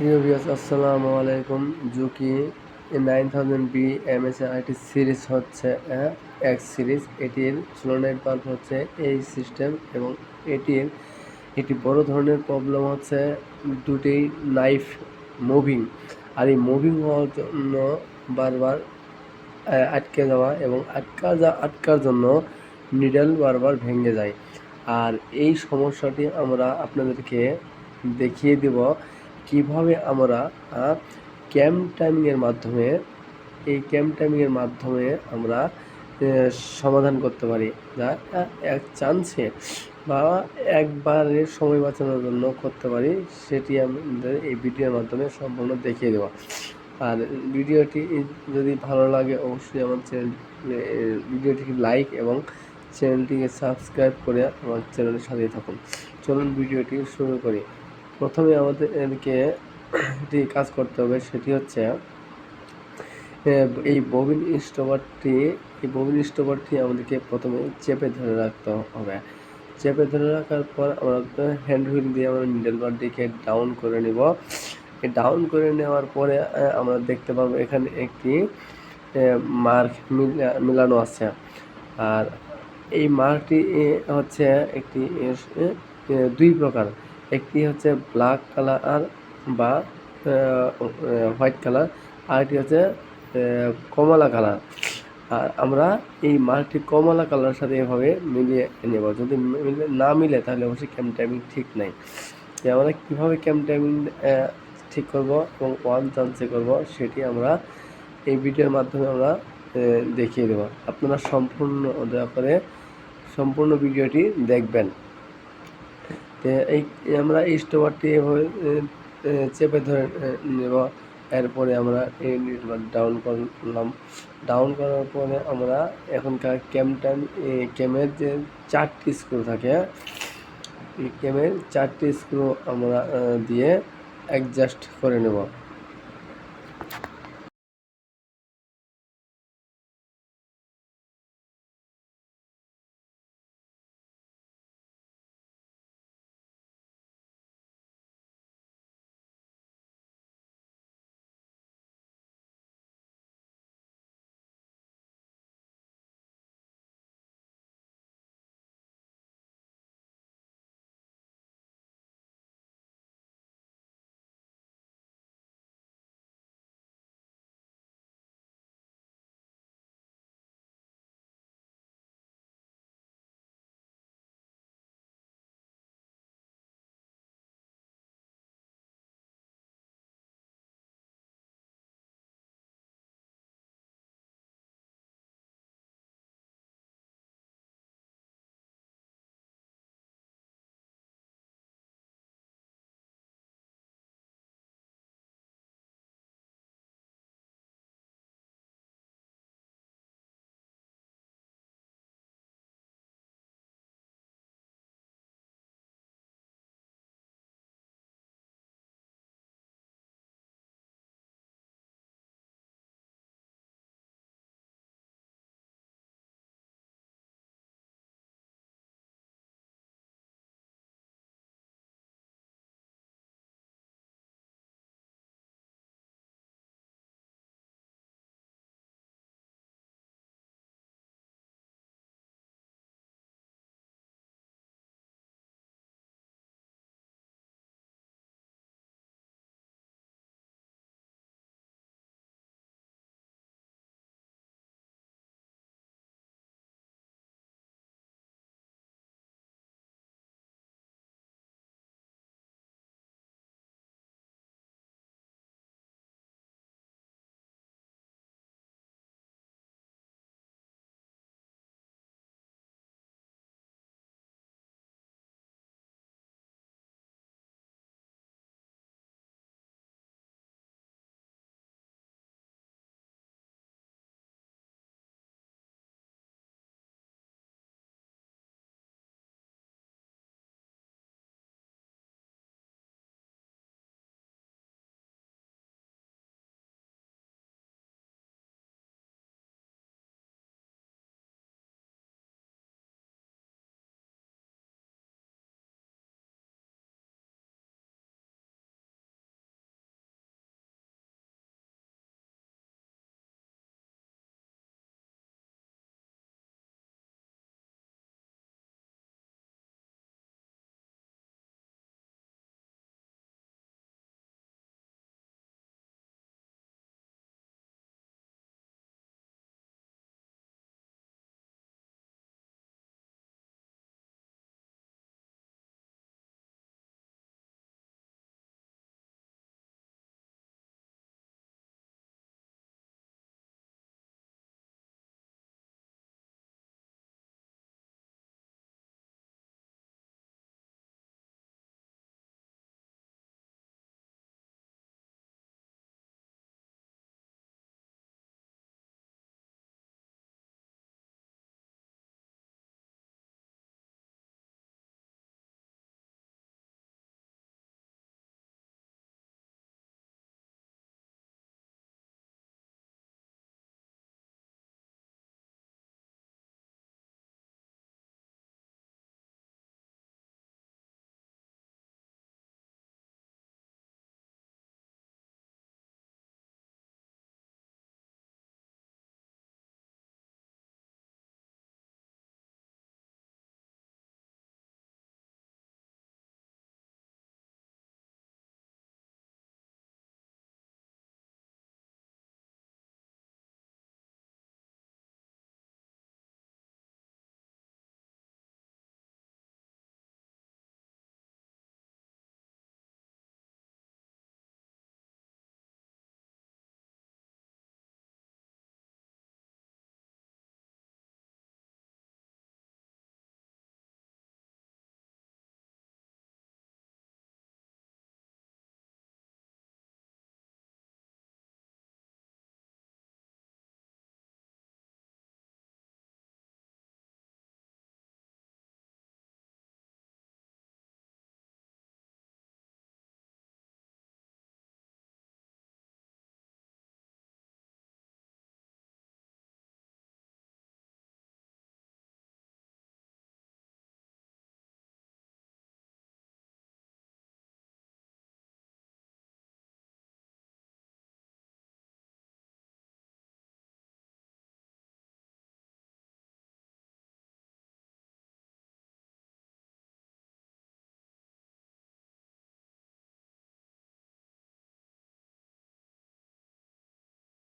প্রিয় ভিউয়ার্স আসসালামু আলাইকুম। জুকি 9000B MSIT সিরিজ হচ্ছে এক্স সিরিজ। এটির সোলোনাইট বাল্ব হচ্ছে এই সিস্টেম এবং এটির একটি বড় ধরনের প্রবলেম হচ্ছে দুটি নাইফ মুভিং। আর এই মুভিং হওয়ার জন্য বারবার আটকে যাওয়া এবং আটকার জন্য নিডল বারবার ভেঙে যায়। আর এই সমস্যাটি আমরা আপনাদেরকে দেখিয়ে দেব কিভাবে আমরা ক্যাম টাইমিংয়ের মাধ্যমে আমরা সমাধান করতে পারি, যা এক চান্সে বা একবারের সময় বাঁচানোর জন্য করতে পারি, সেটি আমাদের এই ভিডিওর মাধ্যমে সম্পূর্ণ দেখিয়ে দেওয়া। আর ভিডিওটি যদি ভালো লাগে অবশ্যই আমার ভিডিওটিকে লাইক এবং চ্যানেলটিকে সাবস্ক্রাইব করে আমার চ্যানেলের সাথেই থাকুন। চলুন ভিডিওটি শুরু করি। প্রথমে আমাদেরকে একটি কাজ করতে হবে, সেটি হচ্ছে এই ববিন স্টপারটি আমাদেরকে প্রথমে চেপে ধরে রাখতে হবে। চেপে ধরে রাখার পর আমরা হ্যান্ড হুইল দিয়ে আমরা নিডল বারটিকে ডাউন করে নেব। ডাউন করে নেওয়ার পরে আমরা দেখতে পাবো এখানে একটি মার্ক মিলানো আছে। আর এই মার্কটি হচ্ছে একটি দুই প্রকার, একটি হচ্ছে ব্ল্যাক কালার বা হোয়াইট কালার, আর একটি হচ্ছে কমলা কালার। আর আমরা এই মার্কটি কমলা কালারের সাথে এভাবে মিলিয়ে নেব। যদি না মিলে তাহলে অবশ্যই ক্যাম টাইমিং ঠিক নাই। আমরা কীভাবে ক্যাম টাইমিং ঠিক করব এবং ওয়ান চান্সে করব সেটি আমরা এই ভিডিওর মাধ্যমে আমরা দেখিয়ে দেব। আপনারা দয়া করে সম্পূর্ণ ভিডিওটি দেখবেন। আমরা এই স্টপারটি এভাবে চেপে ধরে নেব। এরপরে আমরা এই ডাউন করলাম। ডাউন করার পরে আমরা এখনকার ক্যামের যে 4টি স্ক্রু থাকে, এই ক্যামের 4টি স্ক্রু আমরা দিয়ে অ্যাডজাস্ট করে নেব।